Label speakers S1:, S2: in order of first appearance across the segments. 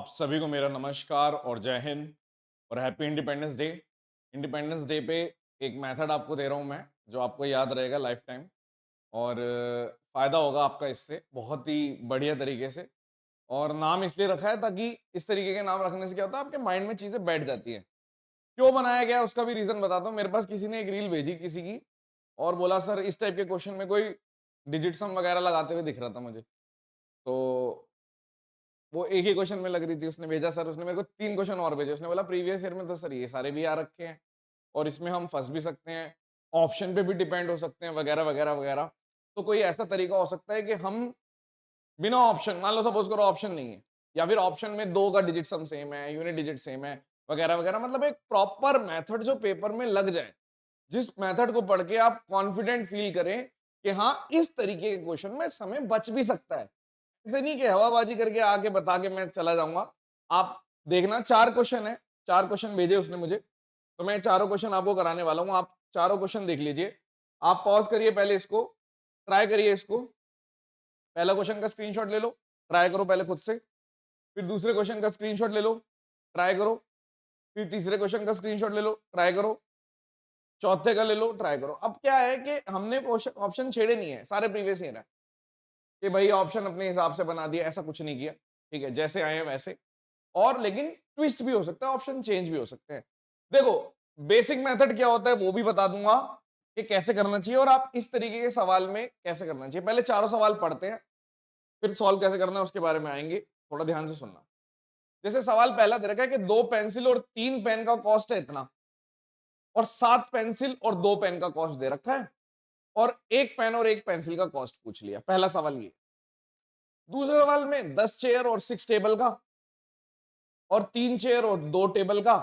S1: आप सभी को मेरा नमस्कार और जय हिंद और happy independence day. Independence day पे एक मेथड आपको दे रहा हूँ मैं, जो आपको याद रहेगा लाइफ टाइम और फ़ायदा होगा आपका इससे बहुत ही बढ़िया तरीके से। और नाम इसलिए रखा है ताकि इस तरीके के नाम रखने से क्या होता है, आपके माइंड में चीज़ें बैठ जाती हैं। क्यों बनाया गया है उसका भी रीज़न बताता हूँ। मेरे पास किसी ने एक रील भेजी किसी की और बोला सर इस टाइप के क्वेश्चन में कोई डिजिट सम वगैरह लगाते हुए दिख रहा था मुझे। तो वो एक ही क्वेश्चन में लग रही थी, उसने भेजा सर, उसने मेरे को 3 क्वेश्चन और भेजे। उसने बोला प्रीवियस ईयर में तो सर ये सारे भी आ रखे हैं और इसमें हम फँस भी सकते हैं, ऑप्शन पे भी डिपेंड हो सकते हैं वगैरह, वगैरह, वगैरह। तो कोई ऐसा तरीका हो सकता है कि हम बिना ऑप्शन, मान लो सपोज़ करो ऑप्शन नहीं है या फिर ऑप्शन में 2 का डिजिट सम सेम है, यूनिट डिजिट सेम है, वगैरह, वगैरह, मतलब एक प्रॉपर मेथड जो पेपर में लग जाए। जिस मेथड को पढ़ के आप कॉन्फिडेंट फील करें कि हाँ, इस तरीके के क्वेश्चन में समय बच भी सकता है। ऐसे नहीं कि हवाबाजी करके आके बता के मैं चला जाऊंगा। आप देखना 4 क्वेश्चन है, 4 क्वेश्चन भेजे उसने मुझे, तो मैं चारों क्वेश्चन आपको कराने वाला हूँ। आप चारों क्वेश्चन देख लीजिए। आप पॉज़ करिए पहले इसको, ट्राई करिए इसको। पहला क्वेश्चन का स्क्रीनशॉट ले लो, ट्राई करो पहले खुद से। फिर दूसरे क्वेश्चन का स्क्रीनशॉट ले लो, ट्राई करो। फिर तीसरे क्वेश्चन का स्क्रीनशॉट ले लो, ट्राई करो। चौथे का ले लो, ट्राई करो। अब क्या है कि हमने ऑप्शन छेड़े नहीं है, सारे प्रीवियस ईयर है कि भाई ऑप्शन अपने हिसाब से बना दिया, ऐसा कुछ नहीं किया। ठीक है, जैसे आए हैं वैसे। और लेकिन ट्विस्ट भी हो सकता है, ऑप्शन चेंज भी हो सकते हैं। देखो, बेसिक मेथड क्या होता है वो भी बता दूंगा कि कैसे करना चाहिए और आप इस तरीके के सवाल में कैसे करना चाहिए। पहले चारों सवाल पढ़ते हैं, फिर सॉल्व कैसे करना है उसके बारे में आएंगे। थोड़ा ध्यान से सुनना। जैसे सवाल पहला दे रखा है कि 2 पेंसिल और 3 पेन का कॉस्ट है इतना और 7 पेंसिल और 2 पेन का कॉस्ट दे रखा है और 1 पेन और 1 पेंसिल का कॉस्ट पूछ लिया। पहला सवाल ये। दूसरे सवाल में 10 चेयर और 6 टेबल का और 3 चेयर और 2 टेबल का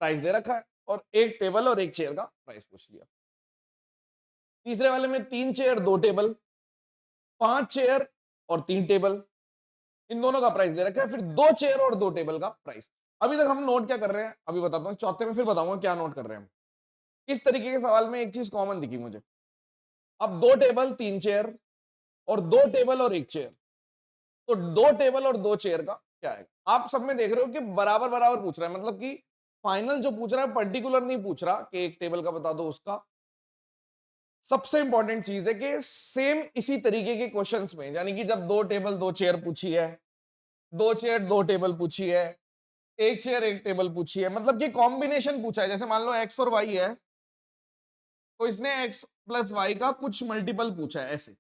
S1: प्राइस दे रखा है और 1 टेबल और 1 चेयर का प्राइस पूछ लिया। तीसरे वाले में 3 चेयर 2 टेबल, 5 चेयर और 3 टेबल, इन दोनों का प्राइस दे रखा है। फिर 2 चेयर और 2 टेबल का प्राइस। अभी तक हम नोट क्या कर रहे हैं अभी बताता हूं, चौथे में फिर बताऊंगा क्या नोट कर रहे हैं हम। इस तरीके के सवाल में एक चीज कॉमन दिखी मुझे। अब 2 टेबल 3 चेयर और 2 टेबल और 1 चेयर, तो 2 टेबल और 2 चेयर का क्या आएगा। आप सब में देख रहे हो कि बराबर बराबर पूछ रहा है, मतलब कि फाइनल जो पूछ रहा है पर्टिकुलर नहीं पूछ रहा कि एक टेबल का बता दो उसका। सबसे इंपॉर्टेंट चीज है कि सेम इसी तरीके के क्वेश्चंस में, यानी कि जब 2 टेबल 2 चेयर पूछी है, 2 चेयर 2 टेबल पूछी है, 1 चेयर 1 टेबल पूछी है, मतलब कि कॉम्बिनेशन पूछा है। जैसे मान लो एक्स और वाई है, तो इसने एक्स प्लस वाई का कुछ मल्टीपल पूछा है ऐसे।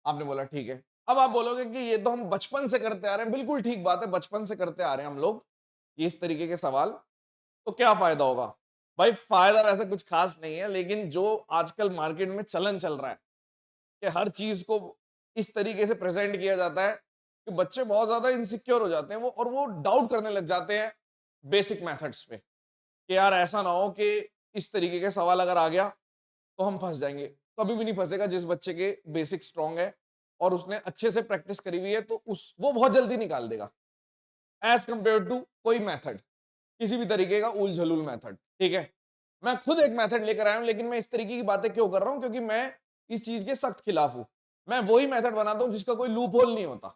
S1: आपने बोला ठीक है। अब आप बोलोगे कि ये तो हम बचपन से करते आ रहे हैं। बिल्कुल ठीक बात है, बचपन से करते आ रहे हैं हम लोग ये इस तरीके के सवाल। तो क्या फायदा होगा भाई? फायदा वैसे कुछ खास नहीं है, लेकिन जो आजकल मार्केट में चलन चल रहा है कि हर चीज को इस तरीके से प्रेजेंट किया जाता है कि बच्चे बहुत ज्यादा इनसिक्योर हो जाते हैं वो, और वो डाउट करने लग जाते हैं बेसिक मेथड्स पे कि यार ऐसा ना हो कि इस तरीके के सवाल अगर आ गया तो हम फंस जाएंगे। कभी भी नहीं फंसेगा जिस बच्चे के बेसिक स्ट्रांग है और उसने अच्छे से प्रैक्टिस करी हुई है, तो उस वो बहुत जल्दी निकाल देगा एज कंपेयर टू कोई मेथड, किसी भी तरीके का उल झलूल मेथड। ठीक है, मैं खुद एक मेथड लेकर आया हूं, लेकिन मैं इस तरीके की बातें क्यों कर रहा हूं? क्योंकि मैं इस चीज के सख्त खिलाफ हूं। मैं वही मेथड बनाता हूं जिसका कोई लूप होल नहीं होता।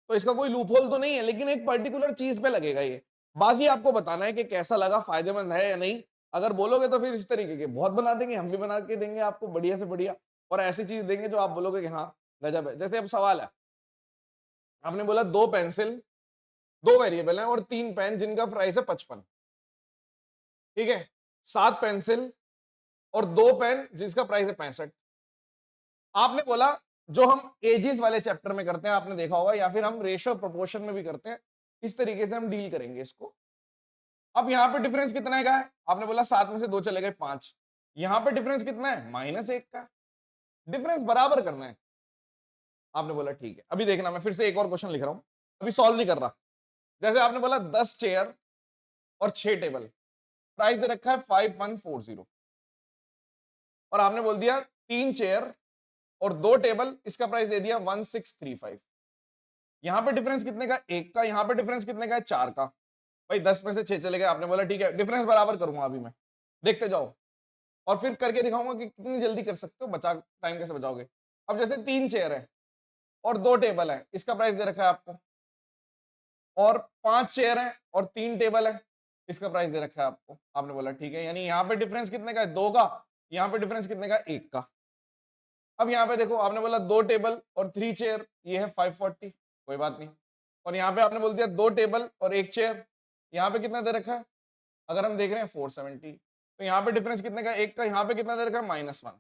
S1: तो इसका कोई लूप होल तो नहीं है, लेकिन एक पर्टिकुलर चीज पे लगेगा ये। बाकी आपको बताना है कि कैसा लगा, फायदेमंद है या नहीं। अगर बोलोगे तो फिर इस तरीके के बहुत बना देंगे, हम भी बना के देंगे आपको बढ़िया से बढ़िया, और ऐसी चीज देंगे जो आप बोलोगे कि हाँ गजब है। जैसे अब सवाल है, आपने बोला 2 पेंसिल, 2 वेरिएबल हैं और 3 पेन जिनका प्राइस है 55। ठीक है, 7 पेंसिल और 2 पेन जिसका प्राइस है 65। आपने बोला जो हम एजिस वाले चैप्टर में करते हैं, आपने देखा होगा, या फिर हम रेशियो प्रोपोर्शन में भी करते हैं, इस तरीके से हम डील करेंगे इसको। अब यहां पे डिफरेंस कितना का है? आपने बोला 7 में से 2 चले गए 5। यहां पे डिफरेंस कितना है? -1 का। डिफरेंस बराबर करना है। आपने बोला ठीक है। अभी देखना, मैं फिर से एक और क्वेश्चन लिख रहा हूं, अभी सॉल्व नहीं कर रहा। जैसे आपने बोला 10 चेयर और 6 टेबल, प्राइस दे रखा है 5140, और आपने बोल दिया 3 चेयर और 2 टेबल, इसका प्राइस दे दिया 1635। यहां पे डिफरेंस कितने का? 1 का। यहां पे डिफरेंस कितने का है? 4 का। भाई 10 में से 6 चले गए। आपने बोला ठीक है, डिफरेंस बराबर करूंगा अभी मैं, देखते जाओ, और फिर करके दिखाऊंगा कि कितनी जल्दी कर सकते हो, बचा टाइम कैसे बचाओगे। अब जैसे 3 चेयर है और 2 टेबल है, इसका प्राइस दे रखा है आपको और 5 चेयर हैं और 3 टेबल है, इसका प्राइस दे रखा है आपको। आपने बोला ठीक है, यानी यहाँ पे डिफरेंस कितने का है? 2 का। यहाँ पे डिफरेंस कितने का? 1 का। अब यहाँ पे देखो, आपने बोला 2 टेबल और 3 चेयर, ये है 540, कोई बात नहीं। और यहाँ पे आपने बोल दिया 2 टेबल और 1 चेयर, यहाँ पे कितना दे रखा है? अगर हम देख रहे हैं 470, तो यहाँ पे डिफरेंस कितने का? 1 का। यहाँ पे कितना दे रखा है? -1।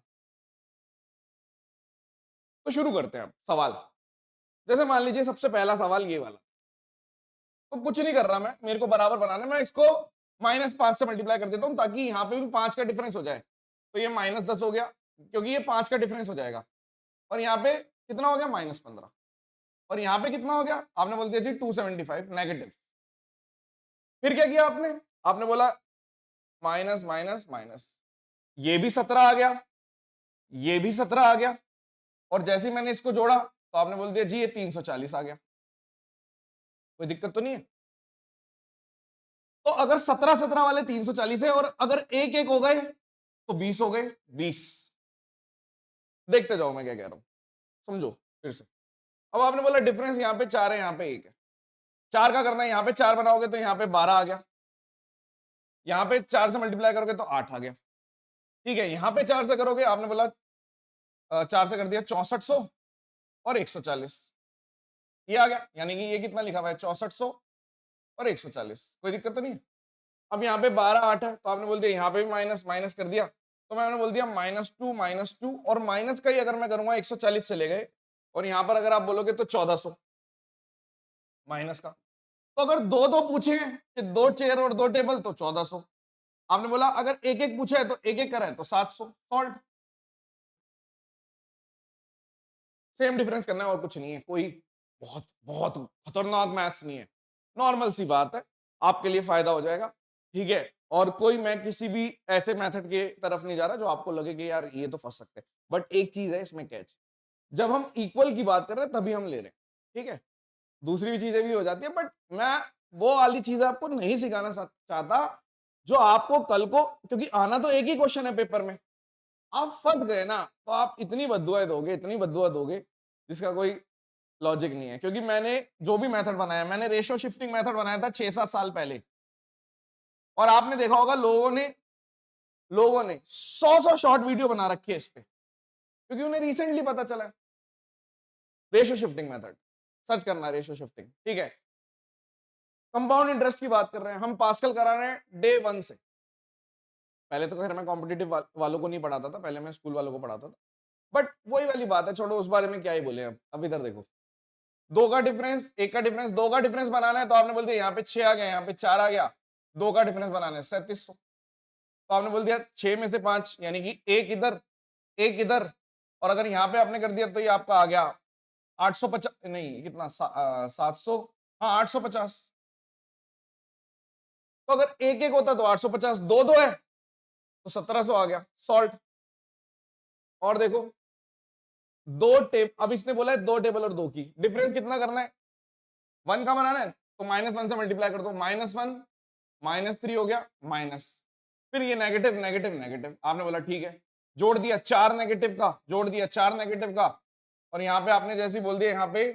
S1: तो शुरू करते हैं अब सवाल। जैसे मान लीजिए सबसे पहला सवाल ये वाला, तो कुछ नहीं कर रहा मैं, मेरे को बराबर बनाना है, मैं इसको -5 से मल्टीप्लाई कर देता हूँ ताकि यहाँ पे भी 5 का डिफरेंस हो जाए। तो ये -10 हो गया, क्योंकि ये 5 का डिफरेंस हो जाएगा। और यहाँ पे कितना हो गया? -15। और यहाँ पे कितना हो गया? आपने बोल दिया जी 275 नेगेटिव। फिर क्या किया आपने? आपने बोला माइनस माइनस माइनस, ये भी 17 आ गया, ये भी 17 आ गया, और जैसे ही मैंने इसको जोड़ा तो आपने बोल दिया जी ये 340 आ गया। कोई दिक्कत तो नहीं है? तो अगर 17-17 वाले 340 है, और अगर एक एक हो गए तो 20 हो गए, 20। देखते जाओ मैं क्या कह रहा हूं, समझो फिर से। अब आपने बोला डिफरेंस यहाँ पे 4 है, यहाँ पे 1 है। 4 का करना है, यहाँ पे 4 बनाओगे तो यहाँ पे 12 आ गया, यहाँ पे 4 से मल्टीप्लाई करोगे तो 8 आ गया। ठीक है, यहाँ पे 4 से करोगे, आपने बोला 4 से कर दिया 6400 और 140, ये आ गया। यानी कि ये कितना लिखा हुआ है? 6400 और 140। कोई दिक्कत तो नहीं है? अब यहाँ पे 12 8 है, तो आपने बोल दिया यहाँ पे भी माइनस माइनस कर दिया, तो मैंने बोल दिया -2 और माइनस का ही अगर मैं करूंगा 140 चले गए, और यहाँ पर अगर आप बोलोगे तो 1400 माइनस का। तो अगर दो दो पूछे कि 2 चेयर और 2 टेबल तो 1400। आपने बोला अगर एक एक पूछा है तो एक एक करा है तो 700। सॉल्व। सेम डिफरेंस करना है और कुछ नहीं है, कोई बहुत बहुत खतरनाक मैथ्स नहीं है, नॉर्मल सी बात है, आपके लिए फायदा हो जाएगा। ठीक है, और कोई मैं किसी भी ऐसे मेथड के तरफ नहीं जा रहा जो आपको लगे कि यार ये तो फंस सकते हैं। बट एक चीज है इसमें कैच, जब हम इक्वल की बात कर रहे हैं तभी हम ले रहे हैं। ठीक है, दूसरी भी चीजें भी हो जाती है, बट मैं वो वाली चीज आपको नहीं सिखाना चाहता जो आपको कल को, क्योंकि आना तो एक ही क्वेश्चन है पेपर में, आप फंस गए ना तो आप इतनी बद्दुआएं दोगे, इतनी बद्दुआ दोगे जिसका कोई लॉजिक नहीं है। क्योंकि मैंने जो भी मेथड बनाया, मैंने रेशियो शिफ्टिंग मेथड बनाया था 6-7 साल पहले, और आपने देखा होगा लोगों ने 100 शॉर्ट वीडियो बना रखी है इस पे, क्योंकि उन्हें रिसेंटली पता चला है रेशियो शिफ्टिंग मेथड। सर्च करना है रेशियो शिफ्टिंग। ठीक है, कंपाउंड इंटरेस्ट की बात कर रहे हैं हम, पास्कल करा रहे हैं डे 1 से। पहले तो खैर मैं कॉम्पिटिटिव वालों को नहीं पढ़ाता था, पहले मैं स्कूल वालों को पढ़ाता था, बट वही वाली बात है, छोड़ो उस बारे में क्या ही बोले। अब इधर देखो, दो का डिफरेंस, एक का डिफरेंस, दो का डिफरेंस बनाना है तो आपने बोल दिया यहाँ पे 6 आ गया, यहाँ पे 4 आ गया, दो का डिफरेंस बनाना है 3700। तो आपने बोल दिया 6 में से 5, यानी कि एक इधर एक इधर, और अगर यहाँ पे आपने कर दिया तो ये आपका आ गया 850, नहीं कितना 700, हाँ 850। तो अगर एक एक होता तो 850, दो दो है तो 1700 आ गया। सॉल्ट। और देखो दो टेब, अब इसने बोला है 2 टेबल और 2 की डिफरेंस कितना करना है? 1 का बनाना है तो -1 से मल्टीप्लाई कर दो, -1 -3 हो गया माइनस, फिर ये नेगेटिव नेगेटिव नेगेटिव। आपने बोला ठीक है, जोड़ दिया 4 नेगेटिव का, जोड़ दिया 4 नेगेटिव का, और यहाँ पे आपने जैसे ही बोल दिया यहाँ पे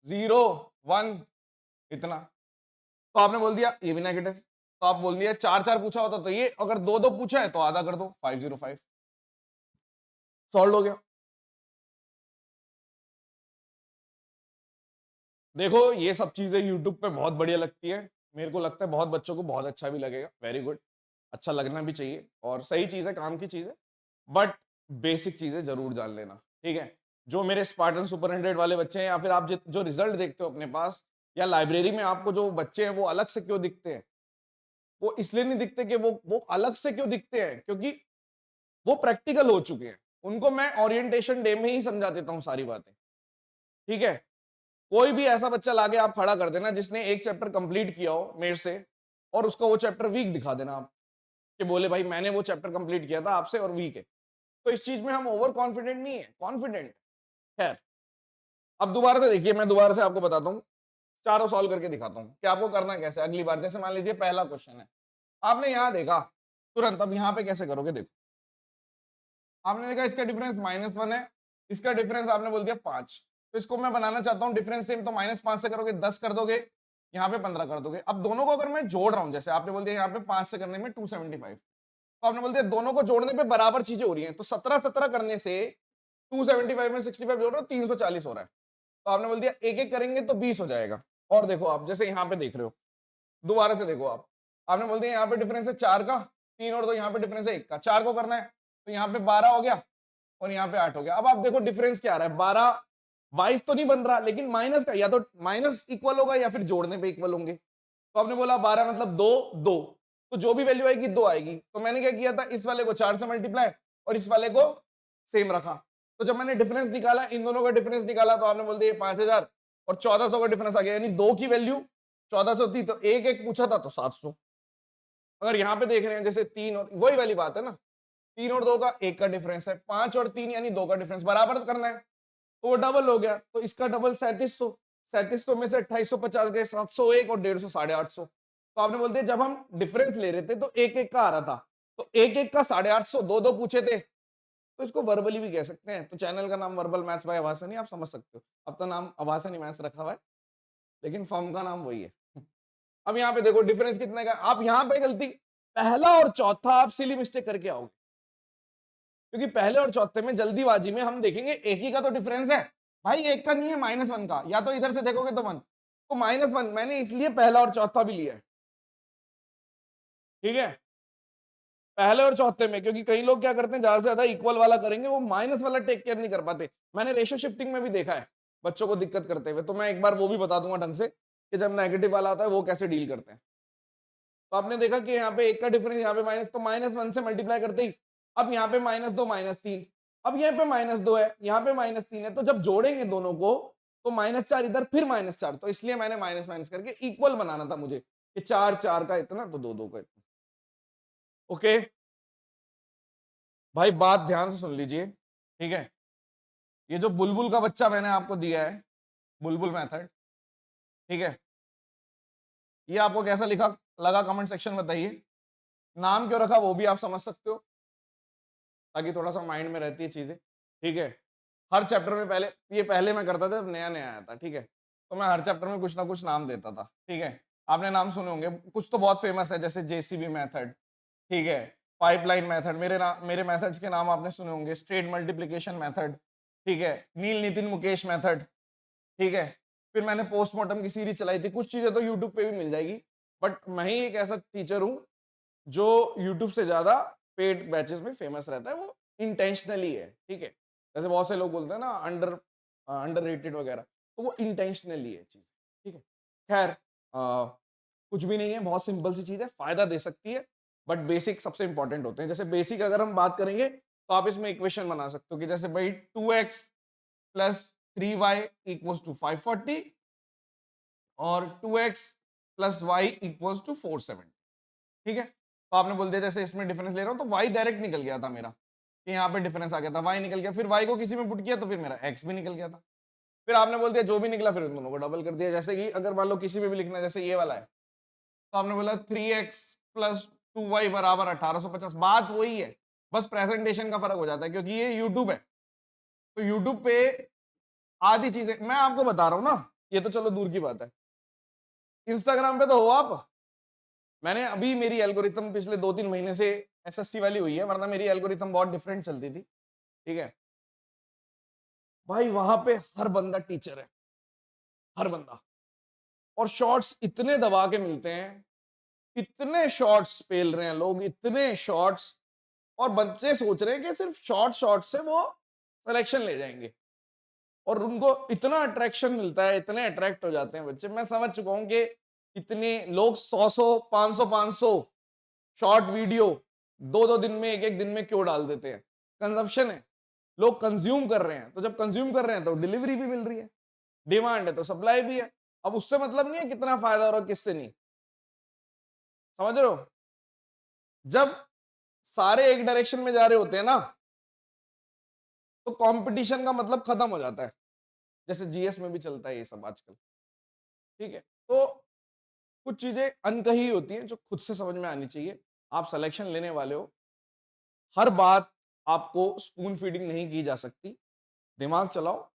S1: 0 1 इतना, तो आपने बोल दिया ये भी नेगेटिव। तो आप बोल दिया 4 4 पूछा होता तो ये, अगर 2 2 पूछा है तो आधा कर दो 505। सॉल्व हो गया। देखो ये सब चीजें यूट्यूब पे बहुत बढ़िया लगती है, मेरे को लगता है बहुत बच्चों को बहुत अच्छा भी लगेगा, वेरी गुड, अच्छा लगना भी चाहिए और सही चीज है, काम की चीज है, बट बेसिक चीजें जरूर जान लेना। ठीक है, जो मेरे स्पार्टन सुपर 100 वाले बच्चे हैं, या फिर आप जो रिजल्ट देखते हो अपने पास या लाइब्रेरी में, आपको जो बच्चे हैं वो अलग से क्यों दिखते हैं? वो इसलिए नहीं दिखते कि वो अलग से क्यों दिखते हैं, क्योंकि वो प्रैक्टिकल हो चुके हैं, उनको मैं ओरिएंटेशन डे में ही समझा देता हूँ सारी बातें। ठीक है, कोई भी ऐसा बच्चा लाके आप खड़ा कर देना जिसने एक चैप्टर कंप्लीट किया हो मेरे से, और उसका वो चैप्टर वीक दिखा देना आप, कि बोले भाई मैंने वो चैप्टर कंप्लीट किया था आपसे और वीक है। तो इस चीज में हम ओवर कॉन्फिडेंट नहीं है, कॉन्फिडेंट। खैर, अब दोबारा से देखिए, मैं दोबारा से आपको बताता हूँ, चारों सॉल्व करके दिखाता हूँ कि आपको करना कैसे अगली बार। जैसे मान लीजिए पहला क्वेश्चन है, आपने यहाँ देखा तुरंत, अब यहाँ पे कैसे करोगे देखो, आपने देखा इसका डिफरेंस -1 है, इसका डिफरेंस आपने बोल दिया 5, तो इसको मैं बनाना चाहता हूँ डिफरेंस सेम, तो -5 से करोगे 10 कर दोगे, यहाँ पे 15 कर दोगे। अब दोनों को अगर मैं जोड़ रहा हूँ, जैसे आपने बोल दिया यहाँ पे 5 से करने में 275, तो आपने बोल दिया दोनों को जोड़ने पे बराबर चीजें हो रही हैं, तो 17 करने से 275 में 65 जोड़ रहे हो 340 हो रहा है। तो आपने बोल दिया एक एक करेंगे तो 20 हो जाएगा। और देखो आप जैसे यहाँ पे देख रहे हो, दोबारा से देखो आप, आपने बोल दिया यहाँ पे डिफरेंस है 4 का, 3 और 2 यहाँ पे डिफरेंस है 1 का, 4 को करना है तो यहाँ पे 12 हो गया और यहाँ पे 8 हो गया। अब आप देखो डिफरेंस क्या आ रहा है, 12 22 तो नहीं बन रहा, लेकिन माइनस का, या तो माइनस इक्वल होगा या फिर जोड़ने पे इक्वल होंगे। तो आपने बोला 12 मतलब 2 2, तो जो भी वैल्यू आएगी 2 आएगी। तो मैंने क्या किया था, इस वाले को 4 से मल्टीप्लाई और इस वाले को सेम रखा। तो जब मैंने डिफरेंस निकाला, इन दोनों का डिफरेंस निकाला, तो आपने बोल दिया 5000 और 1400 का डिफरेंस आ गया, यानी 2 की वैल्यू 1400 थी, तो एक एक पूछा था तो 700। अगर यहाँ पे देख रहे हैं जैसे 3 और, वही वाली बात है ना, 3 और 2 का 1 का डिफरेंस है, 5 और 3 यानी 2 का डिफरेंस, बराबर करना है, तो वो डबल हो गया। तो इसका डबल 3700, 3700 में से 2850 गए, 701 और 150 850। तो आपने बोलते जब हम डिफरेंस ले रहे थे तो एक एक का आ रहा था, तो एक एक का 850, दो दो पूछे थे, तो इसको वर्बली भी कह सकते हैं। तो चैनल का नाम वर्बल मैथ्स बाय आभासनी, आप समझ सकते हो। अब तो नाम आभासनी मैथ्स रखा हुआ है, लेकिन फर्म का नाम वही है। अब यहाँ पे देखो डिफरेंस कितने का, आप यहाँ पे गलती, पहला और चौथा आप सिली मिस्टेक करके आओगे, क्योंकि पहले और चौथे में जल्दीबाजी में हम देखेंगे एक ही का तो डिफरेंस है भाई, एक का नहीं है, -1 का, या तो इधर से देखोगे तो 1, तो -1 मैंने इसलिए पहला और चौथा भी लिया है, ठीक है, पहले और चौथे में, क्योंकि कई लोग क्या करते हैं ज्यादा से ज्यादा इक्वल वाला करेंगे, वो माइनस वाला टेक केयर नहीं कर पाते। मैंने रेशियो शिफ्टिंग में भी देखा है बच्चों को दिक्कत करते हुए, तो मैं एक बार वो भी बता दूंगा ढंग से कि जब नेगेटिव वाला आता है वो कैसे डील करते हैं। तो आपने देखा कि यहाँ पे एक का डिफरेंस, यहाँ पे माइनस, तो -1 से मल्टीप्लाई करते ही, अब यहाँ पे -2 -3, अब यहाँ पे -2 है, यहाँ पे -3 है, तो जब जोड़ेंगे दोनों को तो -4 इधर, फिर -4, तो इसलिए मैंने माइनस माइनस करके इक्वल बनाना था मुझे, कि 4 4 का इतना तो 2 2 का इतना। ओके भाई, बात ध्यान से सुन लीजिए, ठीक है। ये जो बुलबुल का बच्चा मैंने आपको दिया है, बुलबुल मेथड, ठीक है, ये आपको कैसा लिखा लगा कमेंट सेक्शन में बताइए। नाम क्यों रखा वो भी आप समझ सकते हो, ताकि थोड़ा सा माइंड में रहती है चीजें, ठीक है। हर चैप्टर में पहले, ये पहले मैं करता था जब नया नया आया था, ठीक है, तो मैं हर चैप्टर में कुछ ना कुछ नाम देता था, ठीक है। आपने नाम सुने होंगे, कुछ तो बहुत फेमस है, जैसे जेसीबी मेथड, ठीक है, पाइपलाइन मेथड, मेरे मेथड्स के नाम आपने सुने होंगे, स्ट्रेट मल्टीप्लिकेशन मेथड, ठीक है, नील नितिन मुकेश मेथड, ठीक है। फिर मैंने पोस्टमार्टम की सीरीज चलाई थी, कुछ चीजें तो यूट्यूब पे भी मिल जाएगी, बट मैं ही एक ऐसा टीचर हूं जो यूट्यूब से ज्यादा पेड बैचेस में फेमस रहता है, वो इंटेंशनली है, ठीक है। जैसे बहुत से लोग बोलते हैं ना अंडर रेटेड वगैरह, तो वो इंटेंशनली है चीज, ठीक है। खैर कुछ भी नहीं है, बहुत सिंपल सी चीज है, फायदा दे सकती है, बट बेसिक सबसे इंपॉर्टेंट होते हैं। जैसे बेसिक अगर हम बात करेंगे तो आप इसमें इक्वेशन बना सकते हो कि जैसे भाई 2x plus 3y equals to 540 और 2x plus Y equals to 470, ठीक है। तो आपने बोल दिया जैसे इसमें डिफरेंस ले रहा हूं तो y डायरेक्ट निकल गया था मेरा, कि यहाँ पे डिफरेंस आ गया था, y निकल गया, फिर y को किसी में पुट किया तो फिर मेरा x भी निकल गया था। फिर आपने बोल दिया जो भी निकला फिर उन दोनों को डबल कर दिया, जैसे कि अगर मान लो किसी में भी लिखना है, जैसे ये वाला है, तो आपने बोला 3x प्लस 2y बराबर 1850, बात वही है, बस प्रेजेंटेशन का फर्क हो जाता है, क्योंकि ये यूट्यूब है, तो यूट्यूब पे आधी चीजें मैं आपको बता रहा हूँ ना, ये तो चलो दूर की बात है, इंस्टाग्राम पे तो हो आप। मैंने अभी मेरी एल्गोरिथम पिछले 2-3 महीने से एसएससी वाली हुई है, वरना मेरी एल्गोरिथम बहुत डिफरेंट चलती थी, ठीक है। भाई वहां पे हर बंदा टीचर है, हर बंदा, और शॉर्ट्स इतने दबा के मिलते हैं, इतने शॉर्ट्स पेल रहे हैं लोग, इतने शॉर्ट्स, और बच्चे सोच रहे हैं कि सिर्फ शॉर्ट से वो सिलेक्शन ले जाएंगे, और उनको इतना अट्रैक्शन मिलता है, इतने अट्रैक्ट हो जाते हैं बच्चे। मैं समझ चुका हूं कि इतने लोग 100 500 शॉर्ट वीडियो 2 2 दिन में, एक एक दिन में क्यों डाल देते हैं, कंजप्शन है, लोग कंज्यूम कर रहे हैं, तो जब कंज्यूम कर रहे हैं तो डिलीवरी भी मिल रही है, डिमांड है तो सप्लाई भी है। अब उससे मतलब नहीं है कितना फायदा हो रहा है किससे नहीं, समझ रहे हो। जब सारे एक डायरेक्शन में जा रहे होते हैं ना, तो कंपटीशन का मतलब खत्म हो जाता है, जैसे जीएस में भी चलता है ये सब आजकल, ठीक है। तो कुछ चीजें अनकही होती हैं जो खुद से समझ में आनी चाहिए। आप सिलेक्शन लेने वाले हो, हर बात आपको स्पून फीडिंग नहीं की जा सकती, दिमाग चलाओ,